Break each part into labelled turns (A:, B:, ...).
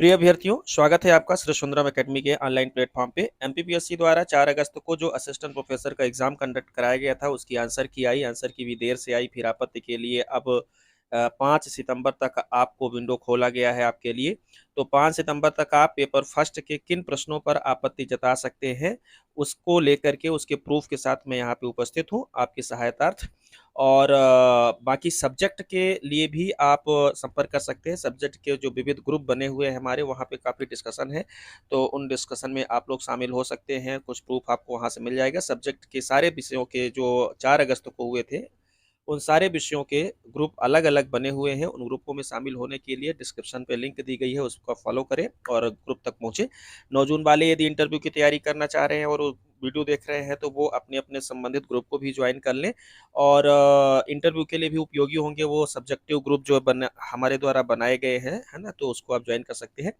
A: प्रिय अभ्यर्थियों, स्वागत है आपका श्री सुंदरम एकेडमी के ऑनलाइन प्लेटफॉर्म पे। एमपीपीएससी द्वारा 4 अगस्त को जो असिस्टेंट प्रोफेसर का एग्जाम कंडक्ट कराया गया था, उसकी आंसर की आई। आंसर की भी देर से आई, फिर आपत्ति के लिए अब 5 सितंबर तक आपको विंडो खोला गया है आपके लिए। तो 5 सितंबर तक आप पेपर फर्स्ट के किन प्रश्नों पर आपत्ति जता सकते हैं, उसको लेकर के उसके प्रूफ के साथ मैं यहाँ पे उपस्थित हूँ आपकी सहायतार्थ। और बाकी सब्जेक्ट के लिए भी आप संपर्क कर सकते हैं। सब्जेक्ट के जो विविध ग्रुप बने हुए हैं हमारे, वहाँ पे काफ़ी डिस्कशन है, तो उन डिस्कशन में आप लोग शामिल हो सकते हैं। कुछ प्रूफ आपको वहाँ से मिल जाएगा। सब्जेक्ट के सारे विषयों के जो 4 अगस्त को हुए थे, उन सारे विषयों के ग्रुप अलग अलग बने हुए हैं। उन ग्रुपों में शामिल होने के लिए डिस्क्रिप्शन पे लिंक दी गई है, उसको फॉलो करें और ग्रुप तक पहुंचे। 9 जून वाले यदि इंटरव्यू की तैयारी करना चाह रहे हैं और वीडियो देख रहे हैं, तो वो अपने अपने संबंधित ग्रुप को भी ज्वाइन कर लें। और इंटरव्यू के लिए भी उपयोगी होंगे वो सब्जेक्टिव ग्रुप जो हमारे द्वारा बनाए गए हैं, है ना, तो उसको आप ज्वाइन कर सकते हैं।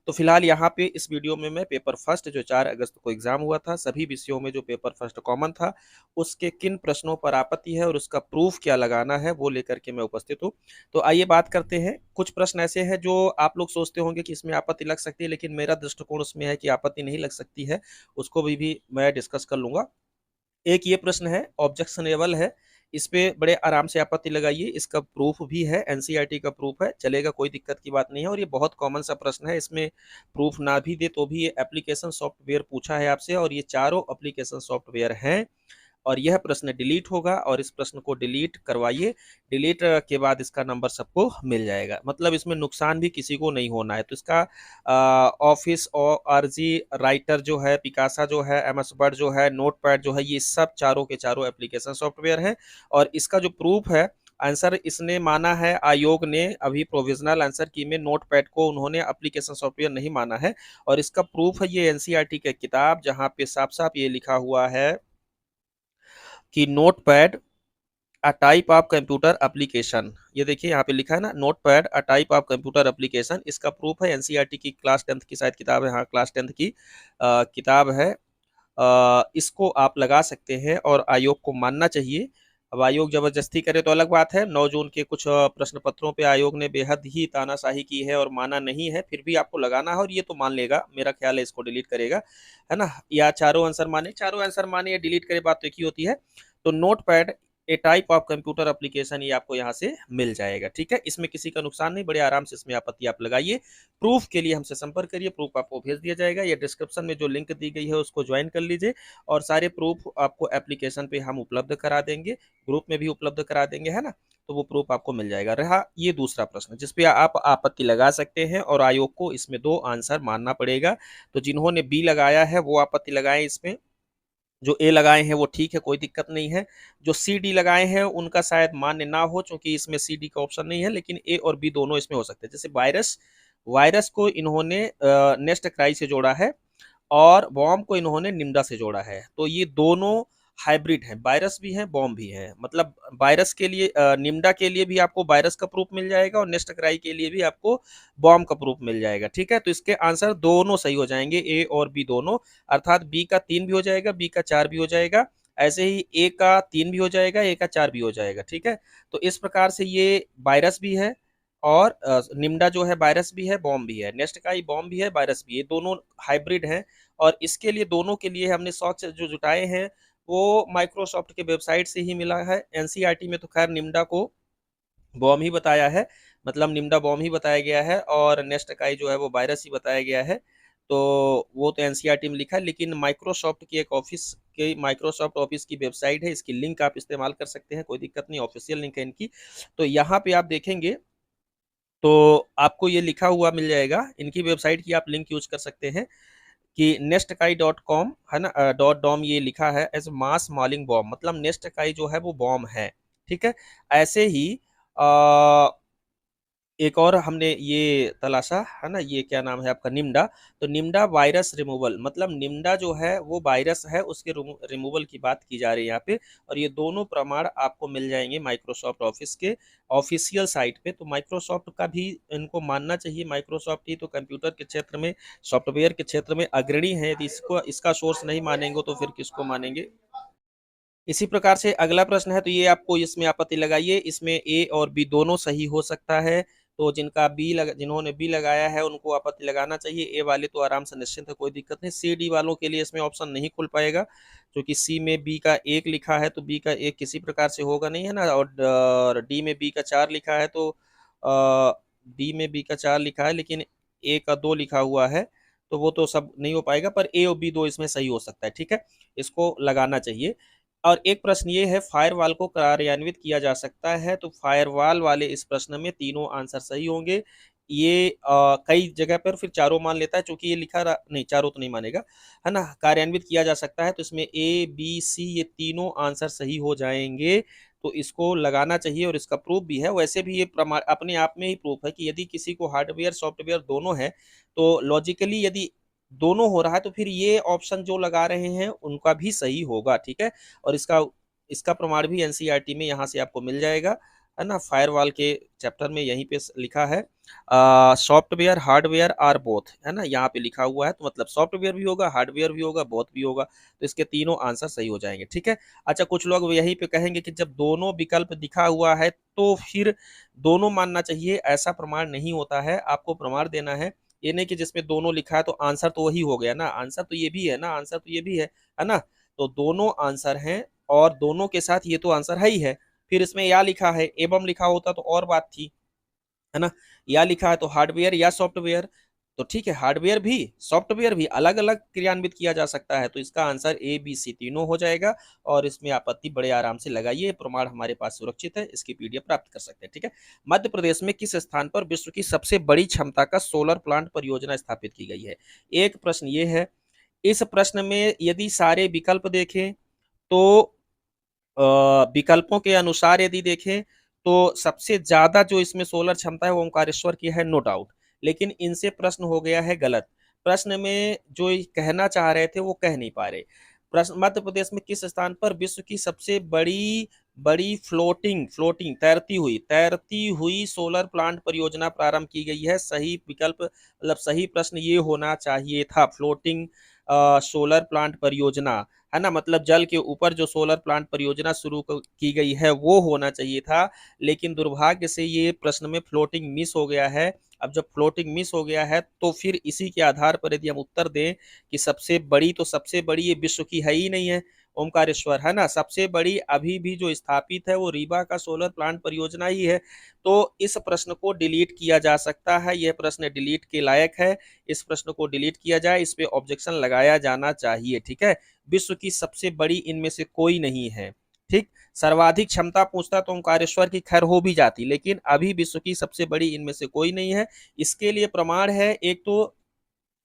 A: तो फिलहाल यहाँ पे इस वीडियो में मैं पेपर फर्स्ट जो 4 अगस्त को एग्जाम हुआ था, सभी विषयों में जो पेपर फर्स्ट कॉमन था, उसके किन प्रश्नों पर आपत्ति है और उसका प्रूफ क्या लगाना है, वो लेकर के मैं उपस्थित हूँ। तो आइए बात करते हैं। कुछ प्रश्न ऐसे हैं जो आप लोग सोचते होंगे कि इसमें आपत्ति लग सकती है, लेकिन मेरा दृष्टिकोण उसमें है कि आपत्ति नहीं लग सकती है। उसको भी मैं डिस्कस कर लूंगा। एक ये प्रश्न है, ऑब्जेक्शनेबल है, इस पे बड़े आराम से आपत्ति लगाइए। इसका प्रूफ भी है, एनसीईआरटी का प्रूफ है, चलेगा, कोई दिक्कत की बात नहीं है। और ये बहुत कॉमन सा प्रश्न है, इसमें प्रूफ ना भी दे तो भी ये एप्लीकेशन सॉफ्टवेयर पूछा है आपसे, और ये चारों एप्लीकेशन सॉफ्टवेयर हैं। और यह प्रश्न डिलीट होगा, और इस प्रश्न को डिलीट करवाइए। डिलीट के बाद इसका नंबर सबको मिल जाएगा, मतलब इसमें नुकसान भी किसी को नहीं होना है। तो इसका ऑफिस और आरजी राइटर जो है, पिकासा जो है, एमएस वर्ड जो है, नोटपैड जो है, ये सब चारों के चारों एप्लीकेशन सॉफ्टवेयर हैं। और इसका जो प्रूफ है, आंसर इसने माना है, आयोग ने अभी प्रोविजनल आंसर की में नोटपैड को उन्होंने एप्लीकेशन सॉफ्टवेयर नहीं माना है। और इसका प्रूफ है ये एनसीईआरटी की किताब, जहां पे साफ साफ ये लिखा हुआ है कि notepad a type of computer application. ये देखिए यहाँ पे लिखा है ना, notepad a type of computer application. इसका प्रूफ है, एनसीईआरटी की क्लास 10th की शायद किताब है, हाँ क्लास 10th की किताब है। इसको आप लगा सकते हैं और आयोग को मानना चाहिए। अब आयोग जबरदस्ती करे तो अलग बात है। 9 जून के कुछ प्रश्न पत्रों पे आयोग ने बेहद ही तानाशाही की है और माना नहीं है, फिर भी आपको लगाना है और ये तो मान लेगा, मेरा ख्याल है इसको डिलीट करेगा, है ना। या चारों आंसर माने, चारों आंसर माने या डिलीट करे, बात तो एक ही होती है। तो notepad A type of computer application ये आपको यहाँ से मिल जाएगा, ठीक है। इसमें किसी का नुकसान नहीं, बड़े आराम से इसमें आपत्ति आप लगाइए। प्रूफ के लिए हमसे संपर्क करिए, प्रूफ आपको भेज दिया जाएगा, या डिस्क्रिप्शन में जो लिंक दी गई है उसको ज्वाइन कर लीजिए। और सारे प्रूफ आपको एप्लीकेशन पे हम उपलब्ध करा देंगे, ग्रुप में भी उपलब्ध करा देंगे, है ना। तो वो प्रूफ आपको मिल जाएगा। रहा ये दूसरा प्रश्न जिसपे आप आपत्ति लगा सकते हैं, और आयोग को इसमें 2 आंसर मानना पड़ेगा। तो जिन्होंने बी लगाया है वो आपत्ति लगाएं इसमें, जो ए लगाए हैं वो ठीक है, कोई दिक्कत नहीं है। जो सी डी लगाए हैं उनका शायद मान्य ना हो, क्योंकि इसमें सी डी का ऑप्शन नहीं है, लेकिन ए और बी दोनों इसमें हो सकते हैं। जैसे वायरस, वायरस को इन्होंने नेस्ट क्राई से जोड़ा है, और बॉम्ब को इन्होंने निम्डा से जोड़ा है। तो ये दोनों हाइब्रिड हैं, वायरस भी है, बॉम्ब भी है। मतलब वायरस के लिए निम्डा के लिए भी आपको वायरस का प्रूफ मिल जाएगा, और नेस्ट क्राई के लिए भी आपको बॉम्ब का प्रूफ मिल जाएगा, ठीक है। तो इसके आंसर दोनों सही हो जाएंगे, ए और बी दोनों। अर्थात बी का 3 भी हो जाएगा, बी का 4 भी हो जाएगा। ऐसे ही ए का 3 भी हो जाएगा, ए का 4 भी हो जाएगा, ठीक है। तो इस प्रकार से ये वायरस भी है, और निम्डा जो है वायरस भी है, बॉम्ब भी है। नेस्ट का बॉम्ब भी है, वायरस भी है, दोनों हाइब्रिड हैं। और इसके लिए, दोनों के लिए हमने सॉक्स जो जुटाए हैं वो माइक्रोसॉफ्ट के वेबसाइट से ही मिला है। एनसीईआरटी में तो खैर निम्डा को बॉम्ब ही बताया है, मतलब निम्डा बॉम्ब ही बताया गया है, और नेस्ट काई जो है वो वायरस ही बताया गया है। तो वो तो एनसीईआरटी में लिखा है, लेकिन माइक्रोसॉफ्ट की एक ऑफिस के, माइक्रोसॉफ्ट ऑफिस की वेबसाइट है, इसकी लिंक आप इस्तेमाल कर सकते हैं, कोई दिक्कत नहीं, ऑफिशियल लिंक है इनकी। तो यहाँ पे आप देखेंगे तो आपको ये लिखा हुआ मिल जाएगा, इनकी वेबसाइट की आप लिंक यूज कर सकते हैं कि nestkai.com, है ना, .com ये लिखा है एज मास मॉलिंग बॉम्ब, मतलब नेस्ट काई जो है वो बॉम्ब है, ठीक है। ऐसे ही एक और हमने ये तलाशा, है ना, ये क्या नाम है आपका, निम्डा। तो निम्डा वायरस रिमूवल, मतलब निम्डा जो है वो वायरस है, उसके रिमूवल की बात की जा रही है यहाँ पे। और ये दोनों प्रमाण आपको मिल जाएंगे माइक्रोसॉफ्ट ऑफिस के ऑफिशियल साइट पे। तो माइक्रोसॉफ्ट का भी इनको मानना चाहिए, माइक्रोसॉफ्ट ही तो कंप्यूटर के क्षेत्र में, सॉफ्टवेयर के क्षेत्र में अग्रणी है। यदि इसको, इसका सोर्स नहीं मानेंगे तो फिर किसको मानेंगे। इसी प्रकार से अगला प्रश्न है, तो ये आपको इसमें आपत्ति लगाइए, इसमें ए और बी दोनों सही हो सकता है, तो जिन्होंने बी लगाया है उनको आपत्ति लगाना चाहिए। ए वाले तो आराम से निश्चिंत है, कोई दिक्कत नहीं। सी डी वालों के लिए इसमें ऑप्शन नहीं खुल पाएगा, क्योंकि सी में बी का 1 लिखा है तो बी का 1 किसी प्रकार से होगा नहीं, है ना। और डी में बी का 4 लिखा है तो डी में बी का 4 लिखा है, लेकिन ए का 2 लिखा हुआ है, तो वो तो सब नहीं हो पाएगा, पर ए और बी दो इसमें सही हो सकता है, ठीक है। इसको लगाना चाहिए। और एक प्रश्न ये है, फायरवॉल को कार्यान्वित किया जा सकता है, तो फायरवॉल वाले इस प्रश्न में तीनों आंसर सही होंगे। ये कई जगह पर फिर चारों मान लेता है, चूंकि ये नहीं, चारों तो नहीं मानेगा, है ना। कार्यान्वित किया जा सकता है, तो इसमें ए बी सी ये तीनों आंसर सही हो जाएंगे, तो इसको लगाना चाहिए। और इसका प्रूफ भी है, वैसे भी ये प्रमाण अपने आप में ही प्रूफ है कि यदि किसी को हार्डवेयर सॉफ्टवेयर दोनों है, तो लॉजिकली यदि दोनों हो रहा है तो फिर ये ऑप्शन जो लगा रहे हैं उनका भी सही होगा, ठीक है। और इसका इसका प्रमाण भी एनसीईआरटी में यहाँ से आपको मिल जाएगा, है ना। फायरवॉल के चैप्टर में यहीं पे लिखा है सॉफ्टवेयर हार्डवेयर आर बोथ, है ना, यहाँ पे लिखा हुआ है, तो मतलब सॉफ्टवेयर भी होगा, हार्डवेयर भी होगा, बोथ भी होगा, तो इसके तीनों आंसर सही हो जाएंगे, ठीक है। अच्छा, कुछ लोग यहीं पे कहेंगे कि जब दोनों विकल्प दिखा हुआ है तो फिर दोनों मानना चाहिए, ऐसा प्रमाण नहीं होता है। आपको प्रमाण देना है, ये नहीं कि जिसमें दोनों लिखा है तो आंसर तो वही हो गया ना, आंसर तो ये भी है ना, आंसर तो ये भी है ना। तो दोनों आंसर हैं, और दोनों के साथ ये तो आंसर है ही है। फिर इसमें या लिखा है, एवं लिखा होता तो और बात थी, है ना। या लिखा है तो हार्डवेयर या सॉफ्टवेयर, तो ठीक है, हार्डवेयर भी सॉफ्टवेयर भी अलग अलग क्रियान्वित किया जा सकता है, तो इसका आंसर ए बी सी तीनों हो जाएगा। और इसमें आपत्ति बड़े आराम से लगाइए, प्रमाण हमारे पास सुरक्षित है, इसकी पीडीएफ प्राप्त कर सकते हैं, ठीक है। मध्य प्रदेश में किस स्थान पर विश्व की सबसे बड़ी क्षमता का सोलर प्लांट परियोजना स्थापित की गई है? एक प्रश्न ये है। इस प्रश्न में यदि सारे विकल्प देखें तो विकल्पों के अनुसार यदि देखें तो सबसे ज्यादा जो इसमें सोलर क्षमता है वो ओमकारेश्वर की है, नो डाउट। लेकिन इनसे प्रश्न हो गया है गलत। प्रश्न में जो कहना चाह रहे थे वो कह नहीं पा रहे। प्रश्न, मध्य प्रदेश में किस स्थान पर विश्व की सबसे बड़ी बड़ी फ्लोटिंग फ्लोटिंग तैरती हुई सोलर प्लांट परियोजना प्रारंभ की गई है? सही विकल्प, मतलब सही प्रश्न ये होना चाहिए था, फ्लोटिंग सोलर प्लांट परियोजना, है ना। मतलब जल के ऊपर जो सोलर प्लांट परियोजना शुरू की गई है वो होना चाहिए था, लेकिन दुर्भाग्य से ये प्रश्न में फ्लोटिंग मिस हो गया है। अब जब फ्लोटिंग मिस हो गया है तो फिर इसी के आधार पर यदि हम उत्तर दें कि सबसे बड़ी, तो सबसे बड़ी ये विश्व की है ही नहीं है, ओमकारेश्वर, है ना। सबसे बड़ी अभी भी जो स्थापित है वो रीवा का सोलर प्लांट परियोजना ही है। तो इस प्रश्न को डिलीट किया जा सकता है, यह प्रश्न डिलीट के लायक है, इस प्रश्न को डिलीट किया जाए, इस पे ऑब्जेक्शन लगाया जाना चाहिए, ठीक है। विश्व की सबसे बड़ी इनमें से कोई नहीं है, ठीक। सर्वाधिक क्षमता पूछता तो ओमकारेश्वर की खैर हो भी जाती, लेकिन अभी विश्व की सबसे बड़ी इनमें से कोई नहीं है। इसके लिए प्रमाण है, एक तो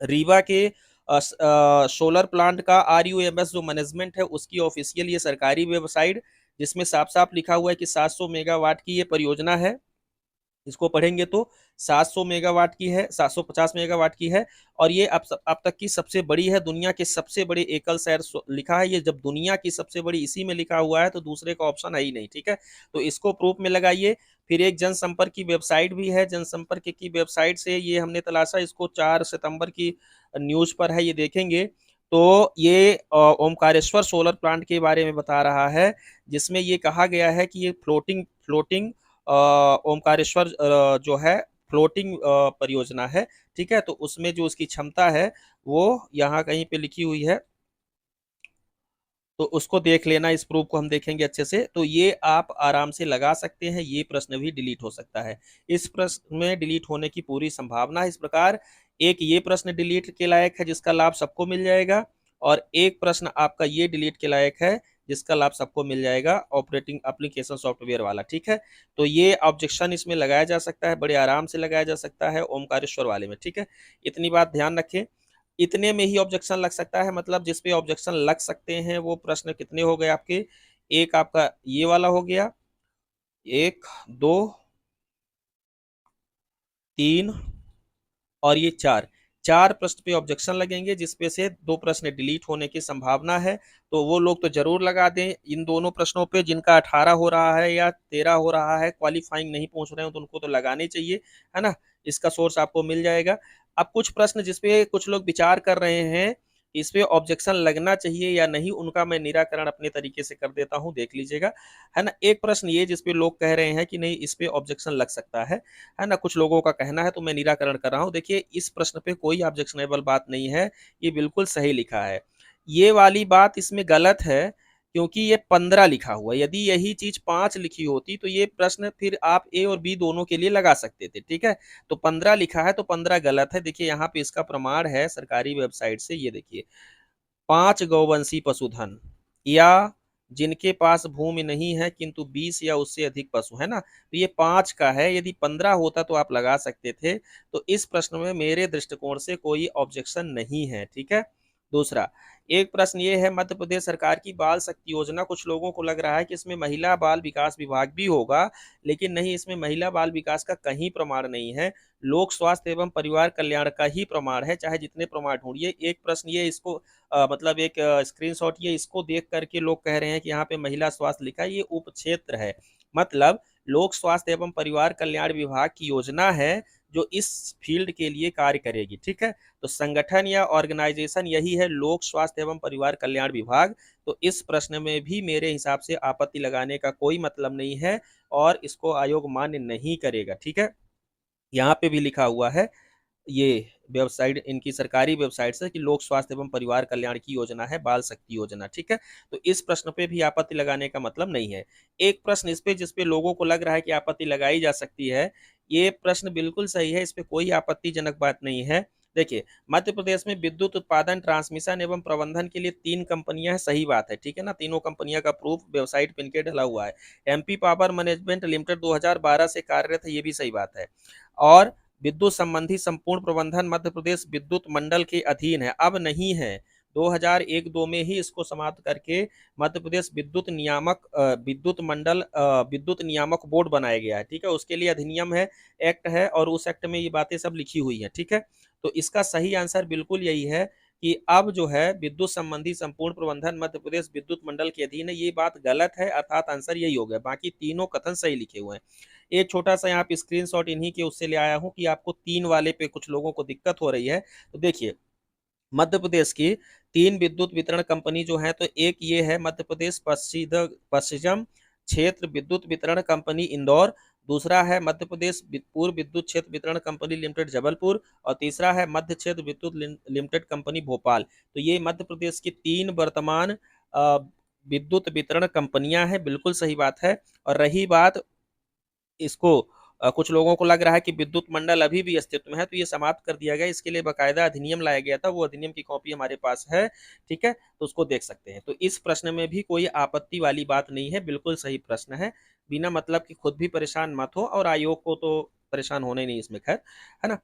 A: रीवा के सोलर प्लांट का RUMS जो मैनेजमेंट है उसकी ऑफिशियल ये सरकारी वेबसाइट, जिसमें साफ साफ लिखा हुआ है कि 700 मेगावाट की ये परियोजना है। इसको पढ़ेंगे तो 700 मेगावाट की है, 750 मेगावाट की है, और ये अब तक की सबसे बड़ी है, दुनिया के सबसे बड़े एकल शहर लिखा है। ये जब दुनिया की सबसे बड़ी इसी में लिखा हुआ है तो दूसरे का ऑप्शन है ही नहीं, ठीक है। तो इसको प्रूफ में लगाइए। फिर एक जनसंपर्क की वेबसाइट भी है, जनसंपर्क की वेबसाइट से ये हमने तलाशा, इसको 4 सितंबर की न्यूज पर है, ये देखेंगे तो ये ओमकारेश्वर सोलर प्लांट के बारे में बता रहा है, जिसमें ये कहा गया है कि ये फ्लोटिंग फ्लोटिंग ओमकारेश्वर जो है फ्लोटिंग परियोजना है, ठीक है। तो उसमें जो उसकी क्षमता है वो यहाँ कहीं पे लिखी हुई है, तो उसको देख लेना, इस प्रूफ को हम देखेंगे अच्छे से, तो ये आप आराम से लगा सकते हैं। ये प्रश्न भी डिलीट हो सकता है, इस प्रश्न में डिलीट होने की पूरी संभावना है। इस प्रकार एक ये प्रश्न डिलीट के लायक है जिसका लाभ सबको मिल जाएगा, और एक प्रश्न आपका ये डिलीट के लायक है जिसका लाभ सबको मिल जाएगा, ऑपरेटिंग एप्लीकेशन सॉफ्टवेयर वाला, ठीक है। तो ये ऑब्जेक्शन इसमें लगाया जा सकता है, बड़े आराम से लगाया जा सकता है ओमकारेश्वर वाले में, ठीक है। इतनी बात ध्यान रखें, इतने में ही ऑब्जेक्शन लग सकता है, मतलब जिस पे ऑब्जेक्शन लग सकते हैं वो प्रश्न कितने हो गए आपके? एक आपका ये वाला हो गया, एक, दो, तीन, और ये चार, चार प्रश्न पे ऑब्जेक्शन लगेंगे, जिसपे से दो प्रश्न डिलीट होने की संभावना है। तो वो लोग तो जरूर लगा दें इन दोनों प्रश्नों पे, जिनका 18 हो रहा है या 13 हो रहा है, क्वालिफाइंग नहीं पहुंच रहे हैं, तो उनको तो लगाने चाहिए, है ना। इसका सोर्स आपको मिल जाएगा। अब कुछ प्रश्न जिसपे कुछ लोग विचार कर रहे हैं इस पे ऑब्जेक्शन लगना चाहिए या नहीं, उनका मैं निराकरण अपने तरीके से कर देता हूँ, देख लीजिएगा, है ना। एक प्रश्न ये जिसपे लोग कह रहे हैं कि नहीं इस पे ऑब्जेक्शन लग सकता है ना, कुछ लोगों का कहना है, तो मैं निराकरण कर रहा हूँ। देखिए इस प्रश्न पे कोई ऑब्जेक्शनेबल बात नहीं है, ये बिल्कुल सही लिखा है। ये वाली बात इसमें गलत है क्योंकि ये 15 लिखा हुआ है। यदि यही चीज 5 लिखी होती तो ये प्रश्न फिर आप ए और बी दोनों के लिए लगा सकते थे, ठीक है। तो 15 लिखा है तो 15 गलत है। देखिए यहाँ पे इसका प्रमाण है सरकारी वेबसाइट से, ये देखिए, 5 गौवंशी पशुधन या जिनके पास भूमि नहीं है किंतु 20 या उससे अधिक पशु, है ना, तो ये 5 का है। यदि 15 होता तो आप लगा सकते थे। तो इस प्रश्न में मेरे दृष्टिकोण से कोई ऑब्जेक्शन नहीं है, ठीक है। दूसरा एक प्रश्न ये है, मध्य प्रदेश सरकार की बाल शक्ति योजना, कुछ लोगों को लग रहा है कि इसमें महिला बाल विकास विभाग भी होगा, लेकिन नहीं, इसमें महिला बाल विकास का कहीं प्रमाण नहीं है। लोक स्वास्थ्य एवं परिवार कल्याण का ही प्रमाण है, चाहे जितने प्रमाण ढूंढिए। एक प्रश्न ये इसको मतलब एक स्क्रीनशॉट ये इसको देख करके लोग कह रहे हैं कि यहाँ पे महिला स्वास्थ्य लिखा है, ये उप क्षेत्र है। मतलब लोक स्वास्थ्य एवं परिवार कल्याण विभाग की योजना है जो इस फील्ड के लिए कार्य करेगी, ठीक है। तो संगठन या ऑर्गेनाइजेशन यही है लोक स्वास्थ्य एवं परिवार कल्याण विभाग। तो इस प्रश्न में भी मेरे हिसाब से आपत्ति लगाने का कोई मतलब नहीं है और इसको आयोग मान्य नहीं करेगा, ठीक है। यहाँ पे भी लिखा हुआ है, ये वेबसाइट इनकी सरकारी वेबसाइट से, कि लोक स्वास्थ्य एवं परिवार कल्याण की योजना है बाल शक्ति योजना, ठीक है। तो इस प्रश्न पे भी आपत्ति लगाने का मतलब नहीं है। एक प्रश्न इस पे जिसपे लोगों को लग रहा है कि आपत्ति लगाई जा सकती है, ये प्रश्न बिल्कुल सही है, इस पे कोई आपत्तिजनक बात नहीं है। देखिए मध्य प्रदेश में विद्युत उत्पादन ट्रांसमिशन एवं प्रबंधन के लिए 3 कंपनियां हैं, सही बात है, ठीक है ना। तीनों कंपनियों का प्रूफ वेबसाइट पे इनके डला हुआ है। एमपी पावर मैनेजमेंट लिमिटेड 2012 से कार्यरत है, ये भी सही बात है। और विद्युत संबंधी संपूर्ण प्रबंधन मध्य प्रदेश विद्युत मंडल के अधीन है, अब नहीं है। 2001-2 में ही इसको समाप्त करके मध्य प्रदेश विद्युत मंडल विद्युत नियामक बोर्ड बनाया गया है, ठीक है। उसके लिए अधिनियम है, एक्ट है, और उस एक्ट में ये बातें सब लिखी हुई है, ठीक है। तो इसका सही आंसर बिल्कुल यही है कि अब जो है विद्युत संबंधी संपूर्ण प्रबंधन मध्य प्रदेश विद्युत मंडल के अधीन है, ये बात गलत है, अर्थात आंसर यही हो गया। बाकी तीनों कथन सही लिखे हुए हैं। एक छोटा सा यहाँ पे स्क्रीनशॉट इन्हीं के उससे ले आया हूँ कि आपको 3 वाले पे कुछ लोगों को दिक्कत हो रही है। तो देखिए मध्य प्रदेश की 3 विद्युत वितरण कंपनी जो है, तो एक ये है मध्य प्रदेश पश्चिम क्षेत्र विद्युत वितरण कंपनी इंदौर, दूसरा है मध्य प्रदेश पूर्व विद्युत क्षेत्र वितरण कंपनी लिमिटेड जबलपुर, और तीसरा है मध्य क्षेत्र विद्युत लिमिटेड कंपनी भोपाल। तो ये मध्य प्रदेश की 3 वर्तमान विद्युत वितरण कंपनियां हैं, बिल्कुल सही बात है। और रही बात इसको कुछ लोगों को लग रहा है कि विद्युत मंडल अभी भी अस्तित्व में है, तो ये समाप्त कर दिया गया। इसके लिए बकायदा अधिनियम लाया गया था, वो अधिनियम की कॉपी हमारे पास है, ठीक है, तो उसको देख सकते हैं। तो इस प्रश्न में भी कोई आपत्ति वाली बात नहीं है, बिल्कुल सही प्रश्न है। बिना मतलब कि खुद भी परेशान मत हो और आयोग को तो परेशान होना ही नहीं इसमें, खैर, है ना,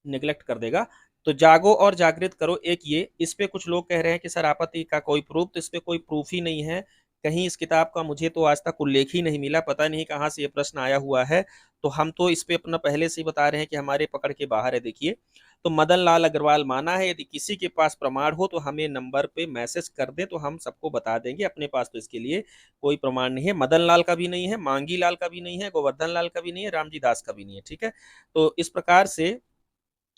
A: निगलेक्ट कर देगा। तो जागो और जागृत करो, एक ये, इस पे कुछ लोग कह रहे हैं कि सर आपत्ति का कोई प्रूफ, तो इस पे कोई प्रूफ ही नहीं है कहीं इस किताब का, मुझे तो आज तक उल्लेख ही नहीं मिला, पता नहीं कहाँ से ये प्रश्न आया हुआ है। तो हम तो इस पे अपना पहले से ही बता रहे हैं कि हमारे पकड़ के बाहर है। देखिए, तो मदन लाल अग्रवाल माना है, यदि किसी के पास प्रमाण हो तो हमें नंबर पे मैसेज कर दे, तो हम सबको बता देंगे। अपने पास तो इसके लिए कोई प्रमाण नहीं है, मदन लाल का भी नहीं है, मांगी लाल का भी नहीं है, गोवर्धन लाल का भी नहीं है, रामजी दास का भी नहीं है, ठीक है। तो इस प्रकार से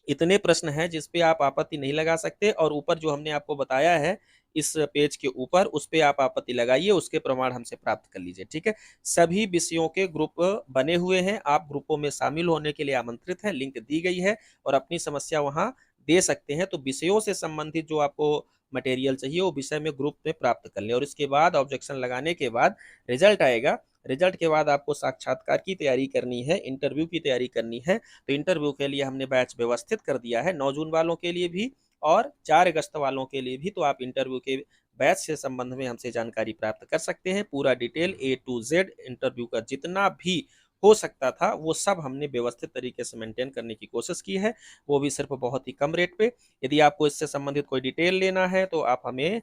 A: इतने प्रश्न हैं जिस पे आप आपत्ति नहीं लगा सकते, और ऊपर जो हमने आपको बताया है इस पेज के ऊपर, उस पे आप आपत्ति लगाइए, उसके प्रमाण हमसे प्राप्त कर लीजिए, ठीक है। सभी विषयों के ग्रुप बने हुए हैं, आप ग्रुपों में शामिल होने के लिए आमंत्रित हैं, लिंक दी गई है, और अपनी समस्या वहां दे सकते हैं। तो विषयों से संबंधित जो आपको मटेरियल चाहिए वो विषय में ग्रुप में प्राप्त कर लें, और इसके बाद ऑब्जेक्शन लगाने के बाद रिजल्ट आएगा। रिजल्ट के बाद आपको साक्षात्कार की तैयारी करनी है, इंटरव्यू की तैयारी करनी है। तो इंटरव्यू के लिए हमने बैच व्यवस्थित कर दिया है, 9 जून वालों के लिए भी और 4 अगस्त वालों के लिए भी। तो आप इंटरव्यू के बैच से संबंध में हमसे जानकारी प्राप्त कर सकते हैं। पूरा detail A to Z interview का जितना भी हो सकता था वो सब हमने व्यवस्थित तरीके से मेंटेन करने की कोशिश की है, वो भी सिर्फ बहुत ही कम रेट पे। यदि आपको इससे संबंधित कोई डिटेल लेना है तो आप हमें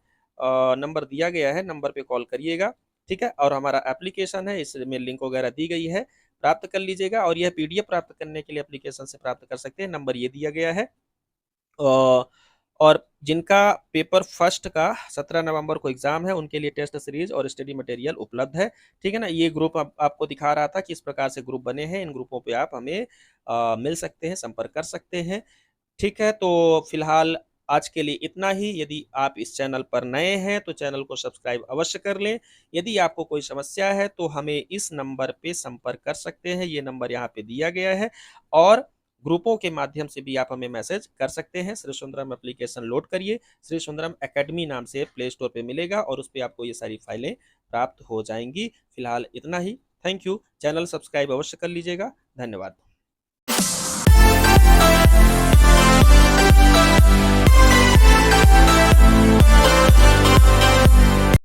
A: नंबर दिया गया है, नंबर पे कॉल करिएगा, ठीक है। और हमारा एप्लीकेशन है, इसमें लिंक वगैरह दी गई है, प्राप्त कर लीजिएगा। और यह पीडीएफ प्राप्त करने के लिए एप्लीकेशन से प्राप्त कर सकते हैं, नंबर ये दिया गया है। और जिनका पेपर फर्स्ट का 17 नवंबर को एग्जाम है, उनके लिए टेस्ट सीरीज और स्टडी मटेरियल उपलब्ध है, ठीक है ना। ये ग्रुप आपको दिखा रहा था कि इस प्रकार से ग्रुप बने हैं, इन ग्रुपों पे आप हमें मिल सकते हैं, संपर्क कर सकते हैं, ठीक है। तो फिलहाल आज के लिए इतना ही। यदि आप इस चैनल पर नए हैं तो चैनल को सब्सक्राइब अवश्य कर लें। यदि आपको कोई समस्या है तो हमें इस नंबर पे संपर्क कर सकते हैं, ये नंबर यहाँ पे दिया गया है। और ग्रुपों के माध्यम से भी आप हमें मैसेज कर सकते हैं। श्री सुंदरम एप्लीकेशन लोड करिए, श्री सुंदरम एकेडमी नाम से प्ले स्टोर पे मिलेगा और उस पर आपको ये सारी फाइलें प्राप्त हो जाएंगी। फिलहाल इतना ही। Thank you. चैनल सब्सक्राइब अवश्य कर लीजिएगा। धन्यवाद।